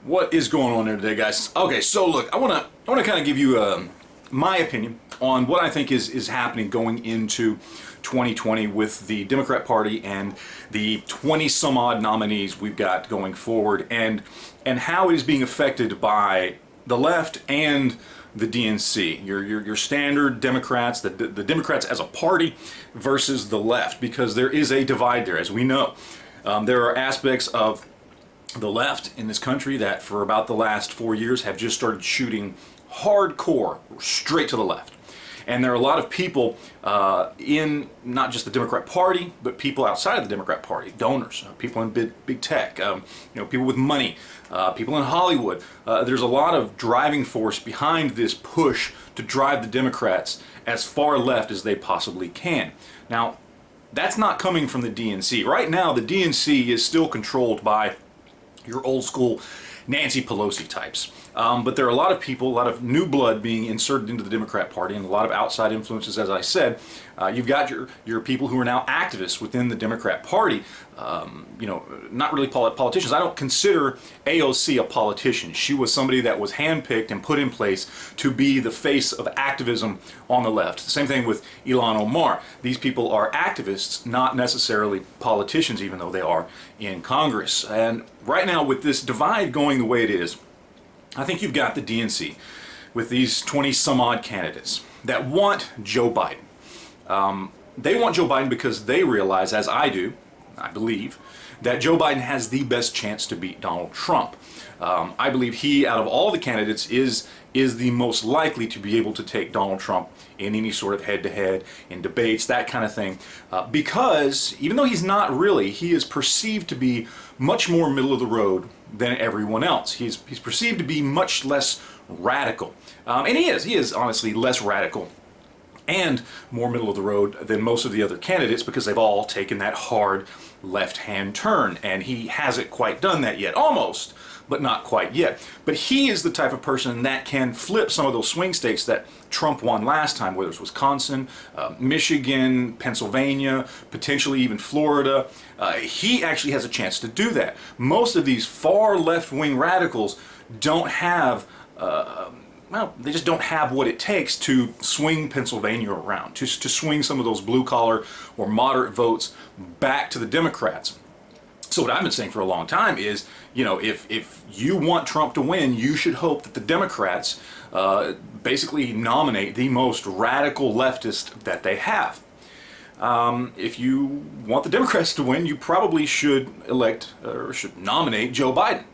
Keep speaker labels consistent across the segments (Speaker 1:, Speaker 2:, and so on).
Speaker 1: What is going on there today, guys? Okay, so look, I wanna kind of give you my opinion on what I think is happening going into 2020 with the Democrat Party and the 20 some odd nominees we've got going forward, and how it is being affected by the left and the DNC, your standard Democrats, the Democrats as a party versus the left, because there is a divide there, as we know. There are aspects of the left in this country that for about the last 4 years have just started shooting hardcore straight to the left. And there are a lot of people in not just the Democrat Party, but people outside of the Democrat Party, donors, people in big tech, people with money, people in Hollywood. There's a lot of driving force behind this push to drive the Democrats as far left as they possibly can. Now, that's not coming from the DNC. Right now, the DNC is still controlled by your old school Nancy Pelosi types. But there are a lot of people, a lot of new blood being inserted into the Democrat Party, and a lot of outside influences, as I said. You've got your people who are now activists within the Democrat Party, not really politicians. I don't consider AOC a politician. She was somebody that was handpicked and put in place to be the face of activism on the left. Same thing with Ilhan Omar. These people are activists, not necessarily politicians, even though they are in Congress. And right now, with this divide going the way it is, I think you've got the DNC with these 20 some odd candidates that want Joe Biden. They want Joe Biden because they realize, as I do, I believe, that Joe Biden has the best chance to beat Donald Trump. I believe he, out of all the candidates, is the most likely to be able to take Donald Trump in any sort of head-to-head, in debates, that kind of thing. Because even though he's not really, he is perceived to be much more middle of the road than everyone else. He's perceived to be much less radical. And he is honestly less radical and more middle of the road than most of the other candidates, because they've all taken that hard left-hand turn, and he hasn't quite done that yet. Almost, but not quite yet. But he is the type of person that can flip some of those swing states that Trump won last time, whether it's Wisconsin, Michigan, Pennsylvania, potentially even Florida. He actually has a chance to do that. Most of these far left-wing radicals don't have they just don't have what it takes to swing Pennsylvania around, to swing some of those blue-collar or moderate votes back to the Democrats. So what I've been saying for a long time is, if you want Trump to win, you should hope that the Democrats basically nominate the most radical leftist that they have. If you want the Democrats to win, you probably should elect or should nominate Joe Biden.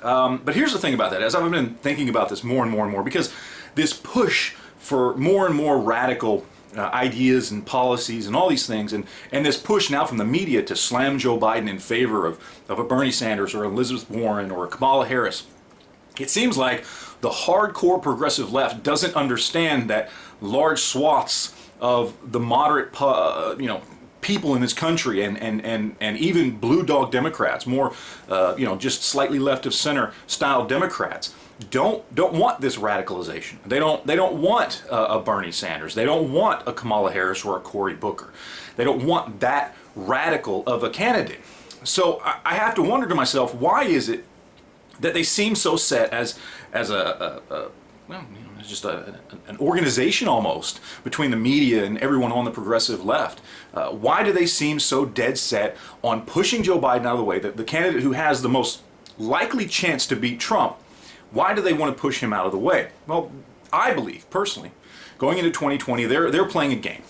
Speaker 1: But here's the thing about that, as I've been thinking about this more and more and more, because this push for more and more radical ideas and policies and all these things, and this push now from the media to slam Joe Biden in favor of a Bernie Sanders or Elizabeth Warren or Kamala Harris, it seems like the hardcore progressive left doesn't understand that large swaths of the moderate, people in this country, and even blue dog Democrats, more just slightly left of center style Democrats, don't want this radicalization. They don't want a Bernie Sanders. They don't want a Kamala Harris or a Cory Booker. They don't want that radical of a candidate. So I have to wonder to myself, why is it that they seem so set as it's just an organization almost between the media and everyone on the progressive left? Why do they seem so dead set on pushing Joe Biden out of the way, the candidate who has the most likely chance to beat Trump? Why do they want to push him out of the way? Well, I believe, personally, going into 2020, they're playing a game.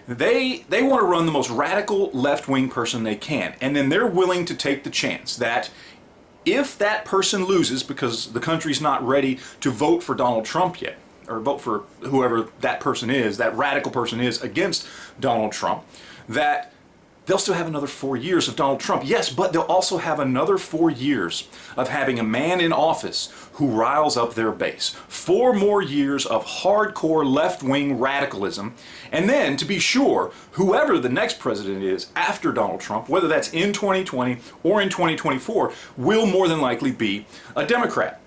Speaker 1: They want to run the most radical left-wing person they can, and then they're willing to take the chance that if that person loses because the country's not ready to vote for Donald Trump yet, or vote for whoever that person is, that radical person is against Donald Trump, that they'll still have another 4 years of Donald Trump. Yes, but they'll also have another 4 years of having a man in office who riles up their base. 4 more years of hardcore left-wing radicalism. And then, to be sure, whoever the next president is after Donald Trump, whether that's in 2020 or in 2024, will more than likely be a Democrat.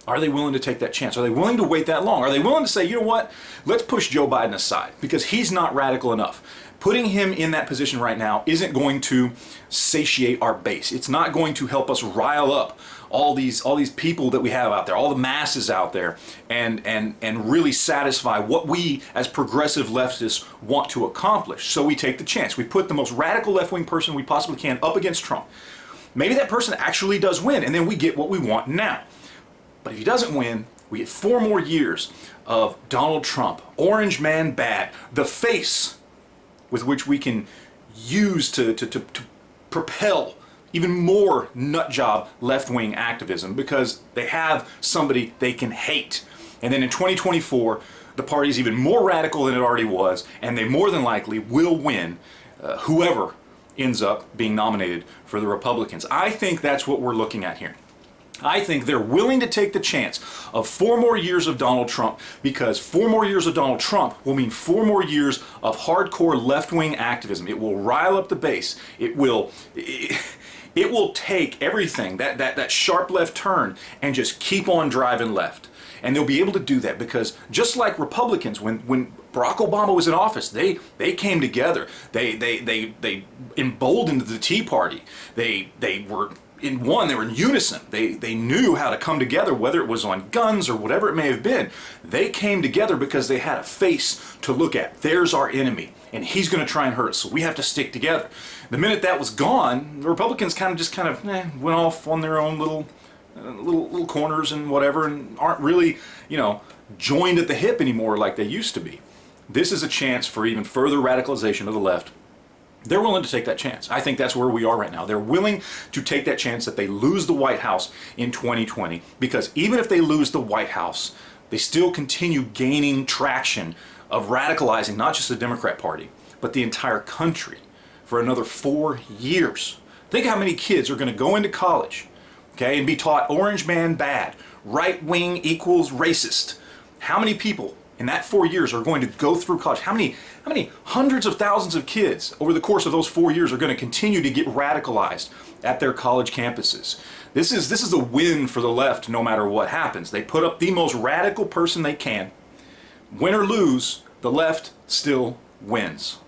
Speaker 1: Are they willing to take that chance? Are they willing to wait that long? Are they willing to say, you know what, let's push Joe Biden aside because he's not radical enough. Putting him in that position right now isn't going to satiate our base. It's not going to help us rile up all these people that we have out there, all the masses out there, and really satisfy what we as progressive leftists want to accomplish. So we take the chance. We put the most radical left-wing person we possibly can up against Trump. Maybe that person actually does win, and then we get what we want now. But if he doesn't win, we get 4 more years of Donald Trump, orange man bad, the face with which we can use to propel even more nutjob left-wing activism because they have somebody they can hate. And then in 2024, the party's even more radical than it already was, and they more than likely will win whoever ends up being nominated for the Republicans. I think that's what we're looking at here. I think they're willing to take the chance of 4 more years of Donald Trump because 4 more years of Donald Trump will mean 4 more years of hardcore left-wing activism. It will rile up the base. It will take everything, that sharp left turn, and just keep on driving left. And they'll be able to do that because just like Republicans, when Barack Obama was in office, they came together. They emboldened the Tea Party. They were in one, they were in unison. They knew how to come together, whether it was on guns or whatever it may have been. They came together because they had a face to look at. There's our enemy, and he's going to try and hurt us, so we have to stick together. The minute that was gone, the Republicans kind of went off on their own little corners and whatever, and aren't really, joined at the hip anymore like they used to be. This is a chance for even further radicalization of the left. They're willing to take that chance. I think that's where we are right now. They're willing to take that chance that they lose the White House in 2020, because even if they lose the White House, they still continue gaining traction of radicalizing not just the Democrat Party, but the entire country for another 4 years. Think how many kids are going to go into college, okay, and be taught orange man bad, right wing equals racist. How many people in that 4 years are going to go through college? How many hundreds of thousands of kids over the course of those 4 years are going to continue to get radicalized at their college campuses? This is a win for the left no matter what happens. They put up the most radical person they can. Win or lose, the left still wins.